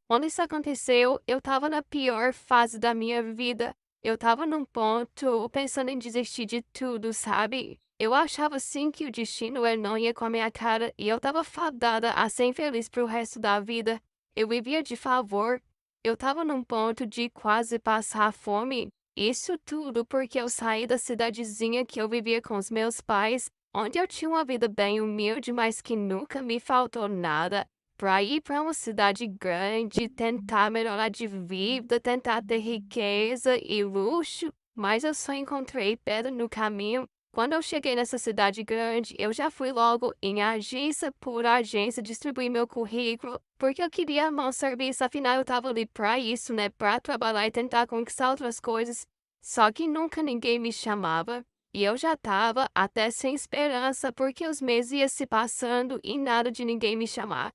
Quando isso aconteceu, eu estava na pior fase da minha vida. Eu estava num ponto pensando em desistir de tudo, sabe? Eu achava assim que o destino ele não ia com a minha cara e eu estava fadada a ser infeliz pro resto da vida. Eu vivia de favor. Eu estava num ponto de quase passar fome. Isso tudo porque eu saí da cidadezinha que eu vivia com os meus pais, onde eu tinha uma vida bem humilde, mas que nunca me faltou nada para ir para uma cidade grande, tentar melhorar de vida, tentar ter riqueza e luxo, mas eu só encontrei pedra no caminho. Quando eu cheguei nessa cidade grande, eu já fui logo em agência por agência distribuir meu currículo, porque eu queria arrumar um serviço, afinal eu estava ali para isso, né, para trabalhar e tentar conquistar outras coisas. Só que nunca ninguém me chamava. E eu já estava até sem esperança, porque os meses iam se passando e nada de ninguém me chamar.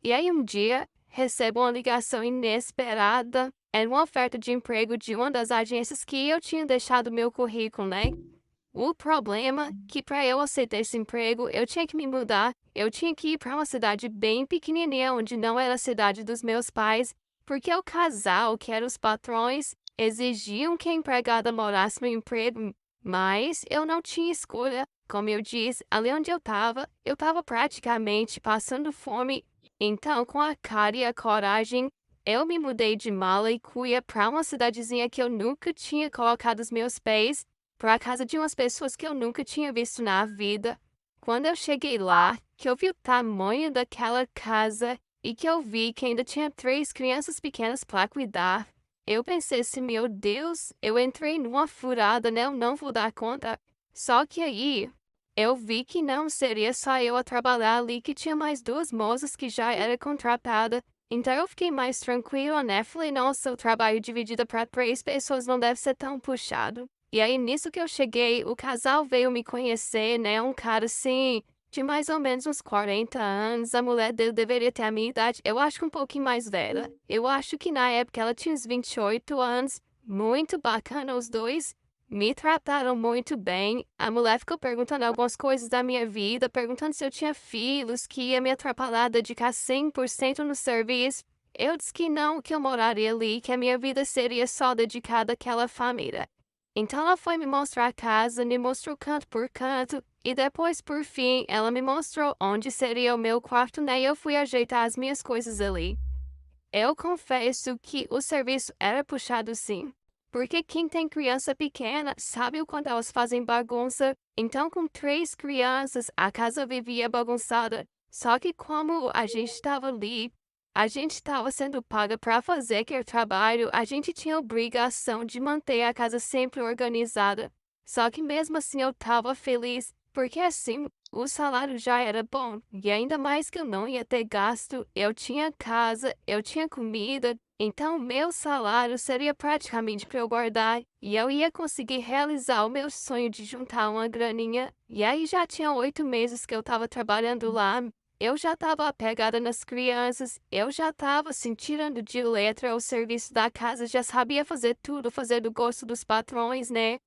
E aí um dia, recebo uma ligação inesperada. Era uma oferta de emprego de uma das agências que eu tinha deixado meu currículo, né? O problema é que para eu aceitar esse emprego, eu tinha que me mudar. Eu tinha que ir para uma cidade bem pequenininha, onde não era a cidade dos meus pais, porque o casal, que eram os patrões, exigiam que a empregada morasse no emprego, mas eu não tinha escolha. Como eu disse, ali onde eu estava praticamente passando fome. Então, com a cara e a coragem, eu me mudei de mala e cuia para uma cidadezinha que eu nunca tinha colocado os meus pés, para a casa de umas pessoas que eu nunca tinha visto na vida. Quando eu cheguei lá, que eu vi o tamanho daquela casa e que eu vi que ainda tinha 3 crianças pequenas para cuidar, eu pensei assim, meu Deus, eu entrei numa furada, né? Eu não vou dar conta. Só que aí eu vi que não seria só eu a trabalhar ali, que tinha mais 2 moças que já era contratada. Então eu fiquei mais tranquila, né? Falei, nossa, o trabalho dividido para 3 pessoas não deve ser tão puxado. E aí, nisso que eu cheguei, o casal veio me conhecer, né? Um cara assim, de mais ou menos uns 40 anos. A mulher dele deveria ter a minha idade. Eu acho que um pouquinho mais velha. Eu acho que na época ela tinha uns 28 anos. Muito bacana os dois. Me trataram muito bem. A mulher ficou perguntando algumas coisas da minha vida, perguntando se eu tinha filhos, que ia me atrapalhar a dedicar 100% no serviço. Eu disse que não, que eu moraria ali, que a minha vida seria só dedicada àquela família. Então ela foi me mostrar a casa, me mostrou canto por canto, e depois, por fim, ela me mostrou onde seria o meu quarto, né? E eu fui ajeitar as minhas coisas ali. Eu confesso que o serviço era puxado sim, porque quem tem criança pequena sabe o quanto elas fazem bagunça. Então, com 3 crianças, a casa vivia bagunçada. Só que como a gente estava ali, a gente estava sendo paga para fazer aquele trabalho, a gente tinha a obrigação de manter a casa sempre organizada. Só que mesmo assim eu estava feliz, porque assim o salário já era bom, e ainda mais que eu não ia ter gasto, eu tinha casa, eu tinha comida, então meu salário seria praticamente para eu guardar, e eu ia conseguir realizar o meu sonho de juntar uma graninha. E aí já tinha 8 meses que eu estava trabalhando lá, eu já estava apegada nas crianças, eu já estava assim, tirando de letra o serviço da casa, já sabia fazer tudo, fazer do gosto dos patrões, né?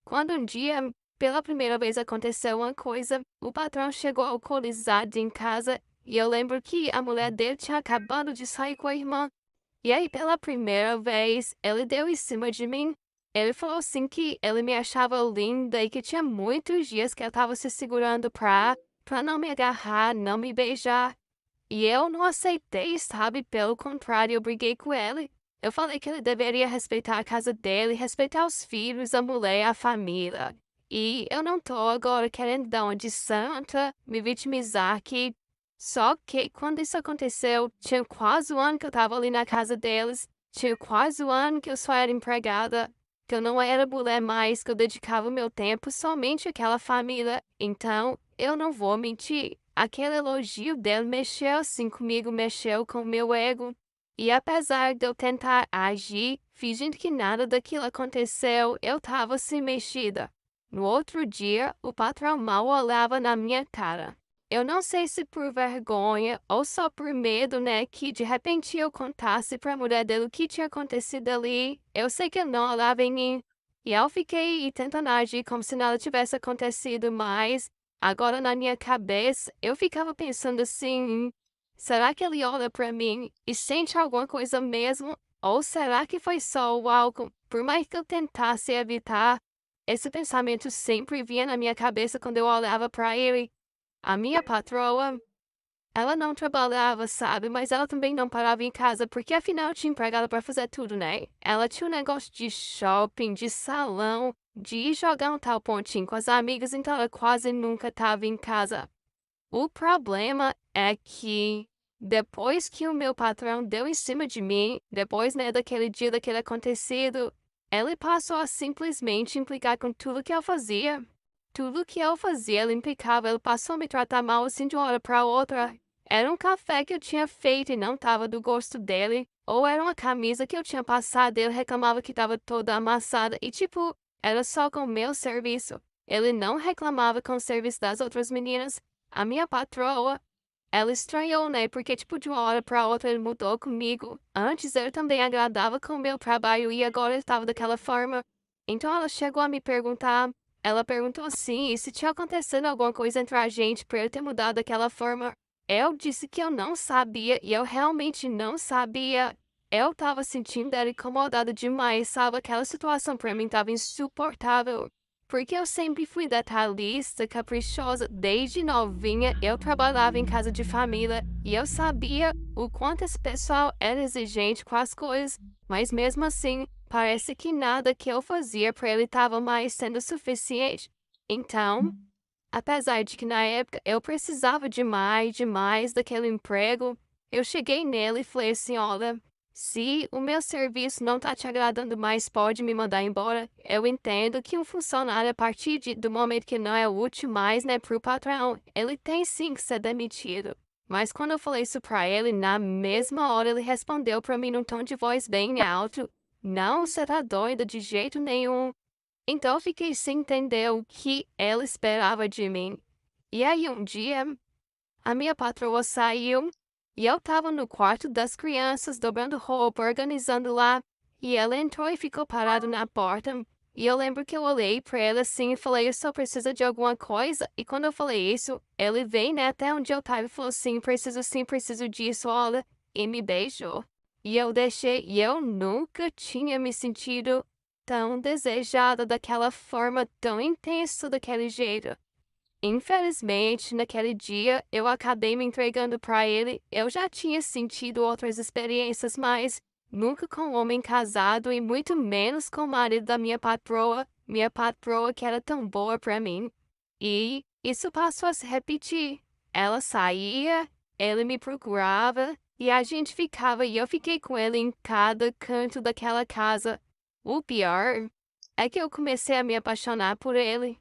Quando um dia, pela primeira vez, aconteceu uma coisa, o patrão chegou alcoolizado em casa e eu lembro que a mulher dele tinha acabado de sair com a irmã. E aí, pela primeira vez, ele deu em cima de mim. Ele falou assim que ele me achava linda e que tinha muitos dias que eu estava se segurando pra não me agarrar, não me beijar. E eu não aceitei, sabe? Pelo contrário, eu briguei com ele. Eu falei que ele deveria respeitar a casa dele, respeitar os filhos, a mulher, a família. E eu não tô agora querendo dar uma de santa, me vitimizar aqui. Só que quando isso aconteceu, tinha quase 1 ano que eu tava ali na casa deles, tinha quase 1 ano que eu só era empregada, que eu não era mulher mais, que eu dedicava o meu tempo somente àquela família. Então, eu não vou mentir. Aquele elogio dele mexeu assim comigo, mexeu com o meu ego. E apesar de eu tentar agir, fingindo que nada daquilo aconteceu, eu tava assim mexida. No outro dia, o patrão mal olhava na minha cara. Eu não sei se por vergonha ou só por medo, né, que de repente eu contasse pra mulher dele o que tinha acontecido ali. Eu sei que ele não olhava em mim. E eu fiquei tentando agir como se nada tivesse acontecido, mas agora na minha cabeça eu ficava pensando assim, Será que ele olha pra mim e sente alguma coisa mesmo? Ou será que foi só o álcool? Por mais que eu tentasse evitar, esse pensamento sempre vinha na minha cabeça quando eu olhava pra ele. A minha patroa, ela não trabalhava, sabe? Mas ela também não parava em casa, porque afinal tinha empregada pra fazer tudo, né? Ela tinha um negócio de shopping, de salão, de ir jogar um tal pontinho com as amigas, então ela quase nunca estava em casa. O problema é que depois que o meu patrão deu em cima de mim, depois, né, daquele dia, daquele acontecido, ele passou a simplesmente implicar com tudo que eu fazia. Tudo que eu fazia, ele implicava, ele passou a me tratar mal assim de uma hora para outra. Era um café que eu tinha feito e não estava do gosto dele, ou era uma camisa que eu tinha passado e ele reclamava que estava toda amassada e tipo, era só com o meu serviço. Ele não reclamava com o serviço das outras meninas. A minha patroa, ela estranhou, né? Porque, tipo, de uma hora pra outra ele mudou comigo. Antes ele também agradava com o meu trabalho e agora ele estava daquela forma. Então ela chegou a me perguntar. Ela perguntou assim, e se tinha acontecido alguma coisa entre a gente pra ele ter mudado daquela forma. Eu disse que eu não sabia e eu realmente não sabia. Eu tava sentindo ela incomodada demais, sabe? Aquela situação pra mim tava insuportável. Porque eu sempre fui detalhista, caprichosa, desde novinha eu trabalhava em casa de família e eu sabia o quanto esse pessoal era exigente com as coisas, mas mesmo assim, parece que nada que eu fazia para ele estava mais sendo suficiente. Então, apesar de que na época eu precisava demais daquele emprego, eu cheguei nele e falei assim, olha, se o meu serviço não tá te agradando mais, pode me mandar embora. Eu entendo que um funcionário, a partir do momento que não é útil mais, né, pro patrão, ele tem sim que ser demitido. Mas quando eu falei isso pra ele, na mesma hora ele respondeu pra mim num tom de voz bem alto, não, você tá doida de jeito nenhum. Então eu fiquei sem entender o que ela esperava de mim. E aí um dia, a minha patroa saiu e eu estava no quarto das crianças, dobrando roupa, organizando lá, e ela entrou e ficou parada na porta. E eu lembro que eu olhei para ela assim e falei, eu só preciso de alguma coisa. E quando eu falei isso, ele veio, né, até onde eu estava e falou assim, preciso disso, olha, e me beijou. E eu deixei, e eu nunca tinha me sentido tão desejada daquela forma, tão intensa daquele jeito. Infelizmente, naquele dia, eu acabei me entregando para ele. Eu já tinha sentido outras experiências, mas nunca com um homem casado e muito menos com o marido da minha patroa que era tão boa para mim. E isso passou a se repetir. Ela saía, ele me procurava e a gente ficava e eu fiquei com ele em cada canto daquela casa. O pior é que eu comecei a me apaixonar por ele.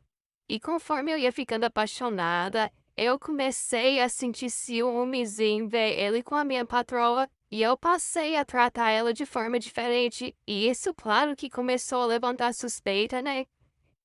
E conforme eu ia ficando apaixonada, eu comecei a sentir ciúmes em ver ele com a minha patroa e eu passei a tratar ela de forma diferente. E isso, claro, que começou a levantar suspeita, né?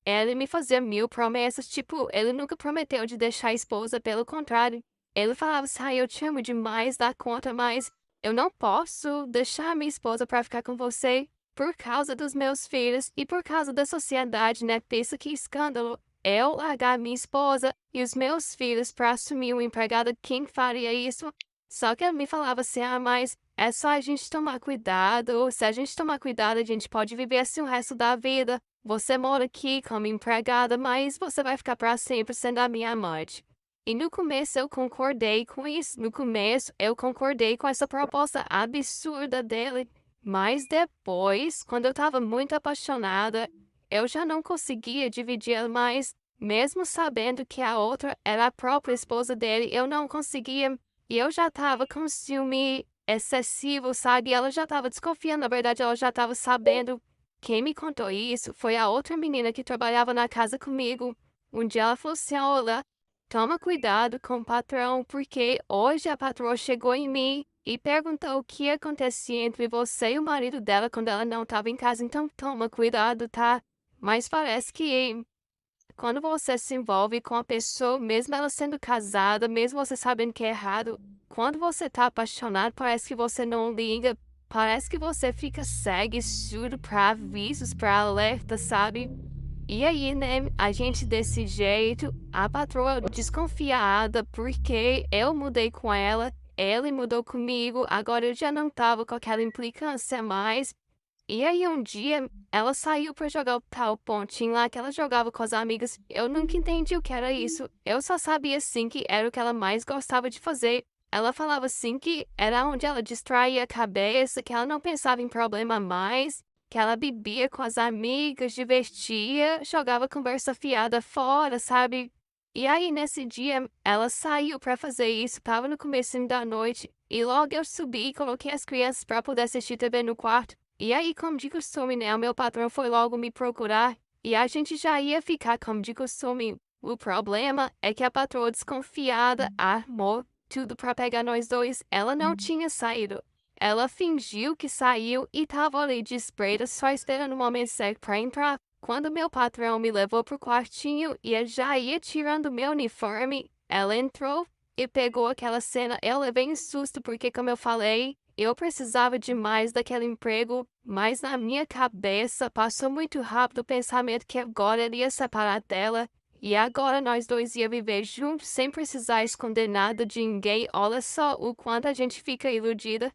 Ele me fazia mil promessas, tipo, ele nunca prometeu de deixar a esposa, pelo contrário. Ele falava assim, eu te amo demais da conta, mas eu não posso deixar minha esposa para ficar com você por causa dos meus filhos e por causa da sociedade, né? Pensa que escândalo. Eu largar minha esposa e os meus filhos para assumir uma empregada, quem faria isso? Só que ele me falava assim, mas é só a gente tomar cuidado. Se a gente tomar cuidado, a gente pode viver assim o resto da vida. Você mora aqui como empregada, mas você vai ficar para sempre sendo a minha amante. E no começo eu concordei com isso. No começo eu concordei com essa proposta absurda dele. Mas depois, quando eu estava muito apaixonada, eu já não conseguia dividir mais. Mesmo sabendo que a outra era a própria esposa dele, eu não conseguia. E eu já estava com ciúme excessivo, sabe? E ela já estava desconfiando, na verdade, ela já estava sabendo. Quem me contou isso foi a outra menina que trabalhava na casa comigo. Um dia ela falou assim, olha, toma cuidado com o patrão, porque hoje a patroa chegou em mim e perguntou o que acontecia entre você e o marido dela quando ela não estava em casa, então toma cuidado, tá? Mas parece que quando você se envolve com a pessoa, mesmo ela sendo casada, mesmo você sabendo que é errado, quando você tá apaixonado, parece que você não liga, parece que você fica cego e surdo pra avisos, pra alerta, sabe? E aí, né, a gente desse jeito, a patroa desconfiada porque eu mudei com ela, ele mudou comigo, agora eu já não tava com aquela implicância mais. E aí um dia ela saiu pra jogar o tal pontinho lá que ela jogava com as amigas. Eu nunca entendi o que era isso. Eu só sabia assim que era o que ela mais gostava de fazer. Ela falava assim que era onde ela distraía a cabeça, que ela não pensava em problema mais, que ela bebia com as amigas, divertia, jogava conversa fiada fora, sabe? E aí nesse dia ela saiu pra fazer isso, tava no comecinho da noite, e logo eu subi e coloquei as crianças pra poder assistir TV no quarto. E aí, como de costume, né, o meu patrão foi logo me procurar e a gente já ia ficar como de costume. O problema é que a patroa desconfiada armou tudo pra pegar nós dois. Ela não tinha saído. Ela fingiu que saiu e tava ali de espreita, só esperando o momento certo pra entrar. Quando meu patrão me levou pro quartinho e eu já ia tirando meu uniforme, ela entrou e pegou aquela cena. Eu levei um susto porque, como eu falei, eu precisava demais daquele emprego, mas na minha cabeça passou muito rápido o pensamento que agora ele ia separar dela e agora nós dois ia viver juntos sem precisar esconder nada de ninguém. Olha só o quanto a gente fica iludida.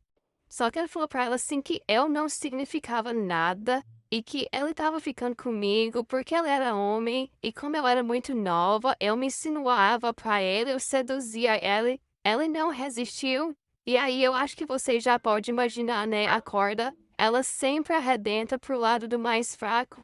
Só que ele falou pra ela assim que eu não significava nada e que ele estava ficando comigo porque ele era homem e como eu era muito nova, eu me insinuava pra ele, eu seduzia ele. Ele não resistiu. E aí eu acho que você já pode imaginar, né, a corda, ela sempre arrebenta pro lado do mais fraco.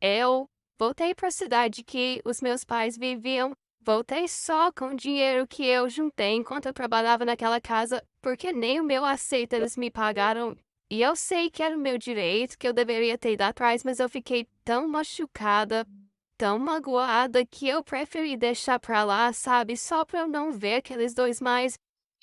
Eu voltei para a cidade que os meus pais viviam. Voltei só com o dinheiro que eu juntei enquanto eu trabalhava naquela casa, porque nem o meu aceito eles me pagaram. E eu sei que era o meu direito, que eu deveria ter ido atrás, mas eu fiquei tão machucada, tão magoada, que eu preferi deixar pra lá, sabe? Só pra eu não ver aqueles dois mais.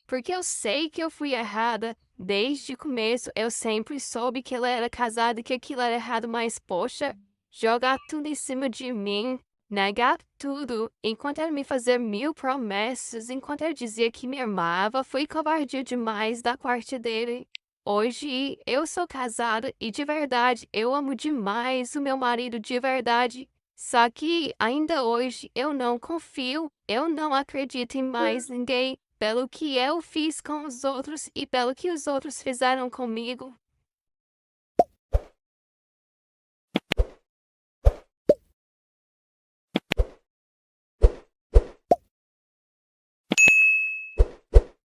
Porque eu sei que eu fui errada. Desde o começo, eu sempre soube que ele era casado e que aquilo era errado, mas poxa, jogar tudo em cima de mim, negar tudo, enquanto ele me fazia mil promessas, enquanto ele dizia que me amava, foi covardia demais da parte dele. Hoje eu sou casada e de verdade eu amo demais o meu marido de verdade. Só que ainda hoje eu não confio, eu não acredito em mais ninguém pelo que eu fiz com os outros e pelo que os outros fizeram comigo.